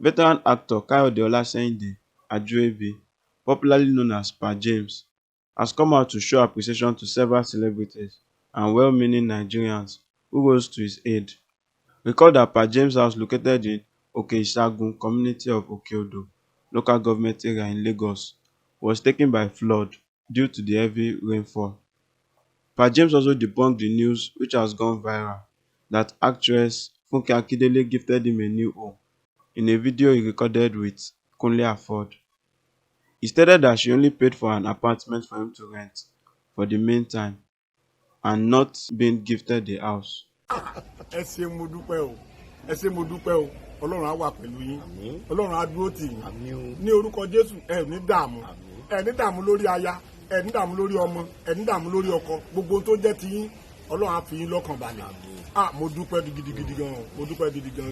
Veteran actor Kayode Olaseyinde Ajuebi, popularly known as Pa James, has come out to show appreciation to several celebrities and well-meaning Nigerians who rose to his aid. Recall that Pa James' house, located in Oke-Ishagun community of Oke-Odo local government area in Lagos, was taken by flood due to the heavy rainfall. Pa James also debunked the news, which has gone viral, that actress Funke Akindele gifted him a new home in a video he recorded with Kunle Afod. He stated that she only paid for an apartment for him to rent for the meantime and not being gifted a house. Ẹ ṣé mo dúpẹ́ o, ẹ ṣé mo dúpẹ́ o, Ọlọ́run á wà pẹ̀lú yín, Ọlọ́run á dúró tì yín. Ní orúkọ Jésù ẹ ní dààmú lórí aya, ẹ ní dààmú lórí ọmọ, ẹ ní dààmú lórí ọkọ, gbogbo tó jẹ́ ti yín, Ọlọ́run á fi yín lọ́kàn balẹ̀. Mo dúpẹ́ gidigidi gan, mo dúpẹ́ gidi gan.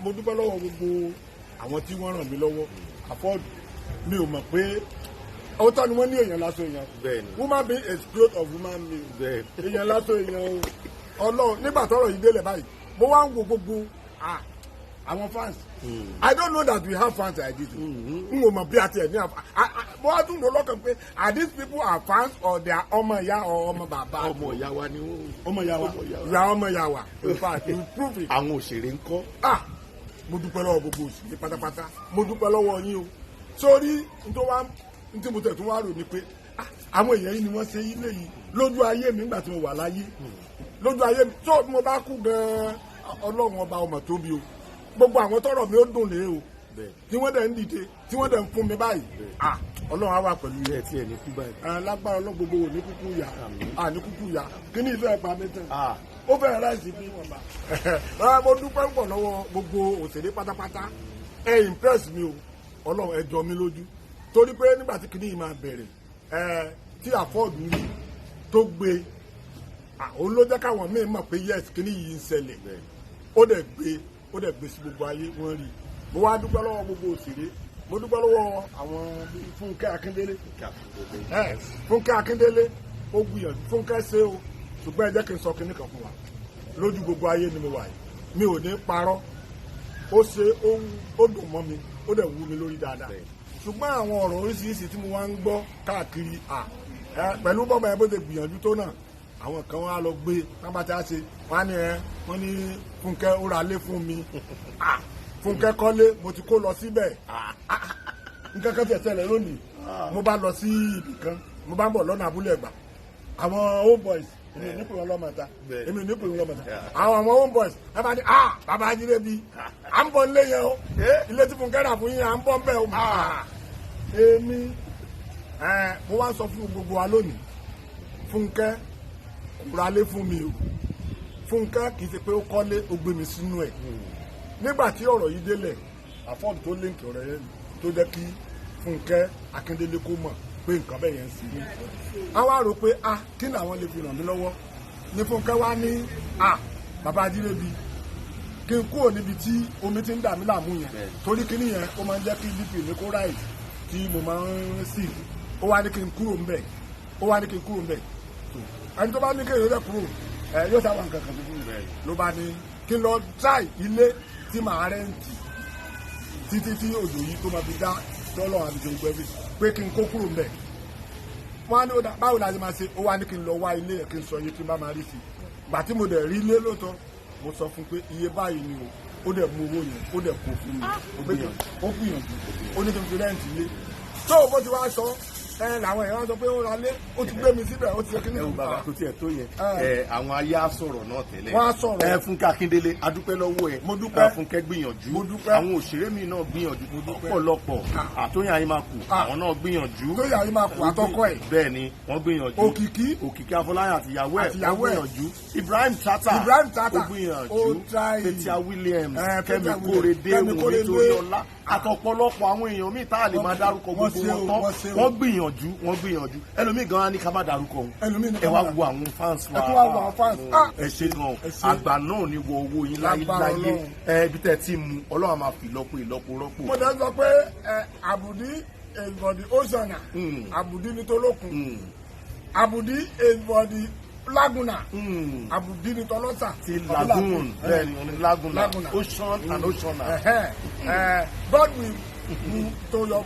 Mo dúpẹ́ lọ́wọ́ gbogbo àwọn tí wọ́n ràn mí lọ́wọ́. Afford mi ò mọ̀ pé ọ̀tọ̀ ni wọ́n ní èèyàn lásán èèyàn. Woman being is growth of woman being. Èèyàn lásán èèyàn o. Ọlọ́run nígbà tọ́rọ̀ yìí délẹ̀ báyìí mo wá ń wo gbogbo àwọn fans. I don't know that we have fans like this. N ò mọ̀ bí a ti ẹ̀ ní àfa. Mo wá tún lò lọ́kàn pé are these people are fans or they are ọmọ ìyá or ọmọ bàbá? Ọmọ ìyá wa ni wọ́n. Ọmọ ìyá wa. Ìyá ọmọ ìyá wa. In fact you prove it. Àwọn òṣèré ń kọ́. Mo dúpẹ́ lọ́wọ́ gbogbo òṣèré pátápátá. Mo dúpẹ́ lọ́wọ́ yín o. Sórí n tí mo tẹ̀ tún wá rò ni pé àwọn èèyàn yìí ni wọ́n ṣe ilé yìí lójú ayé mi nígbà tí mo wà láyé. Lójú ayé mi tó mo bá kú gan-an Ọlọ́run ọba ọmọ tóbi o. Gbogbo àwọn tọ́rọ̀ mi ó dùn lé o. Tí wọ́n dẹ̀ ń dìde tí wọ́n dẹ̀ ń fún mi báyìí. Ọlọ́run á wà pẹ̀lú ilé tí ẹ̀ ní kú báyìí. Lágbára Ọlọ́run gbogbo ò ní kúkú yà. Ní kúkú yà. Kí ni ìfẹ́ pa mi tán? Ó fẹ́ ráìsì bí wọ́n bá. Mo dúpẹ́ pọ̀ lọ́wọ́ gbogbo òṣèré pátápátá. Ẹ impress mi o. Ọlọ́run ẹ jọ mi lójú. Torí pé nígbà tí kìnìún máa bẹ̀rẹ̀ tí Afford rí tó gbé òun ló jẹ́ káwọn míì mọ̀ pé yes kìnìún yìí ń ṣẹlẹ̀. Ó dẹ̀ gbé sí gbogbo ayé wọ́n rí. Mo wá dúpẹ́ lọ́wọ́ gbogbo òṣèré. Mo dúpẹ́ lọ́wọ́ àwọn Fúnkẹ́ Akíndélé. Fúnkẹ́ Akíndélé ó gbìyànjú. Fúnkẹ́ ṣe o ṣùgbọ́n ẹ jẹ́ kí n sọ kinní kan fún wa lójú gbogbo ayé ni mo wà yìí mi ò ní parọ́ ó ṣe ó dùn mọ́ mi ó dẹ̀ wú mi lórí dáadáa ṣùgbọ́n àwọn ọ̀rọ̀ oríṣiríṣi tí mo wá ń gbọ́ káàkiri pẹ̀lú bọ́mọ ẹ bó ṣe gbìyànjú tó náà àwọn kan wá lọ gbé tábàtì á ṣe wọ́n ní Fúnkẹ́ ó ra lé fún mi Fúnkẹ́ kọ́lé mo ti kó lọ síbẹ̀ nǹkan kan tẹ̀ ṣẹlẹ̀ lónìí mo bá lọ sí ibì kan mo bá ń bọ̀ lọ́nà Abúlé Ẹ̀gbá àwọn old boys èmi ò ní pè wọn lọ́mọta àwọn old boys ẹ bá ní bàbá Ajírébi à ń bọ̀ nílé yẹn o ilé tí Fúnkẹ́ rà fún yín à ń bọ̀ ń bẹ̀ o èmi mo wá ń sọ fún gbogbo wa lónìí Fúnkẹ́ kúra lé fún mi o Fúnkẹ́ kì í ṣe pé ó kọ́lé ó gbé mi sínú ẹ̀ nígbà tí ọ̀rọ̀ yìí délẹ̀ Afford tó líǹkì ọ̀rọ̀ yẹn tó jẹ́ kí Fúnkẹ́ Akíndélé kó mọ̀ pé nǹkan bẹ́ẹ̀ yẹn sí ní a wá rò pé kí làwọn lè fi ràn mí lọ́wọ́ ní Fúnkẹ́ wá ní bàbá Ajírébi kí n kúrò níbi tí omi ti ń dà mí láàmú yẹn torí kíní yẹn ó máa ń jẹ́ kí bp mi kó ráì tí mo máa ń sì ó wá ní kí n kúrò ńbẹ̀ ẹni tó bá ní kéèyàn lẹ kúrò yóò sábà nǹkan kan fún mi ló bá ní kí n lọ try ilé tí màá rẹ́ǹtì títí tí òjò yìí tó máa fi dá dọ́lọ̀ àti gbogbo ẹbí pé kí n kó kúrò ńbẹ̀ wọ́n á ní báwo la ṣe máa ṣe ó wá ní kí n lọ wá ilé yẹn kí n sọ iye tí n bá máa rí sí gbà tí mo dẹ̀ rí ilé lóòótọ́ mo sọ fún pé iye báyìí ni ó dẹ̀ mú owó yẹn ó dẹ̀ kó fún mi ó gbìyànjú ó ní kí n fi rẹ́ǹtì ilé tó bó ti wá sọ làwọn èèyàn sọ pé ó ra lé ó ti gbé mi síbẹ̀ ó ti ṣe kíní. bàbá tó tiẹ̀ tó yẹ àwọn ayé á sọ̀rọ̀ náà tẹ́lẹ̀. wọ́n á sọ̀rọ̀. Fúnkẹ́ Akíndélé adúpẹ́ lọ́wọ́ ẹ̀. mo dúpẹ́. Fúnkẹ́ gbìyànjú. mo dúpẹ́. àwọn òṣèré mi náà gbìyànjú ọ̀pọ̀lọpọ̀ àtóyìn Àyìnmákù àwọn náà gbìyànjú. Tóyìn Àyìnmákù àtọkọ ẹ̀. bẹ́ẹ̀ ni wọ́n gbìyànjú. Òkìkí Afọláyàn àtìyàwó ẹ̀ ó gbìyànjú. Ibrahim Chatta ó gbìyànjú. Fathia Williams Kẹ́mi Kórèdé Wùmí Toríọlá àtọ̀pọ̀lọpọ̀ àwọn èèyàn míì tá a lè máa dárúkọ gbogbo wọn tán wọ́n gbìyànjú ẹlòmíì gan-an ní ká má dárúkọ òun ẹ wá wo àwọn fans wa ẹ ṣe gan àgbà náà ni wo owó yín láyé ibi tẹ́ ti mú Ọlọ́run máa fi ìlọ́po rọ́pò. mo dẹ́ sọ pé àbùdí èèbọ̀dì ó ṣànà àbùdí ní tolókun àbùdí èèbọ̀dì Laguna àbùdí ni tọlọ́sà ti lagoon bẹ́ẹ̀ ni òní Laguna ocean and oceana. God will to your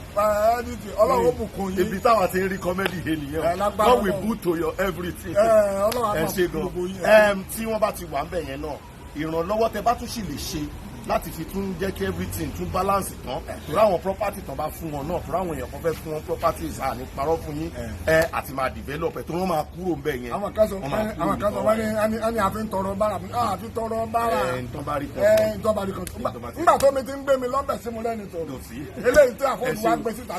anything ọlọ́run bùkún yín. ibi táwa ti ń rí comedy yẹn nìyẹn God will boot to your everything. ọlọ́run àpapọ̀ gbogbo yín. tí wọ́n bá ti wà ń bẹ̀ yẹn náà ìrànlọ́wọ́ tẹ bá tún sì lè ṣe láti fi tún jẹ́ kí everything tún balance tán torí àwọn property tán bá fún wọn náà torí àwọn èèyàn kan fẹ́ fún wọn properties àní parọ́ fún yín àti máa develop ẹ̀ tó wọ́n máa kúrò ń bẹ̀ yẹn. àwọn kan sọ wọ́n ní àfi ń tọrọ bára àfi tọrọ bára ntọ́bárí kan nígbà tó mi ti ń gbé mi lọ́bẹ̀ sí mo lẹ́ni tó eléyìí tí àfọ̀dù wa gbé síta.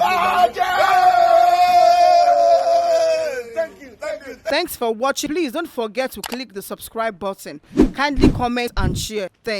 Thanks for watching. Please don't forget to click the subscribe button. Kindly comment and share. Thanks.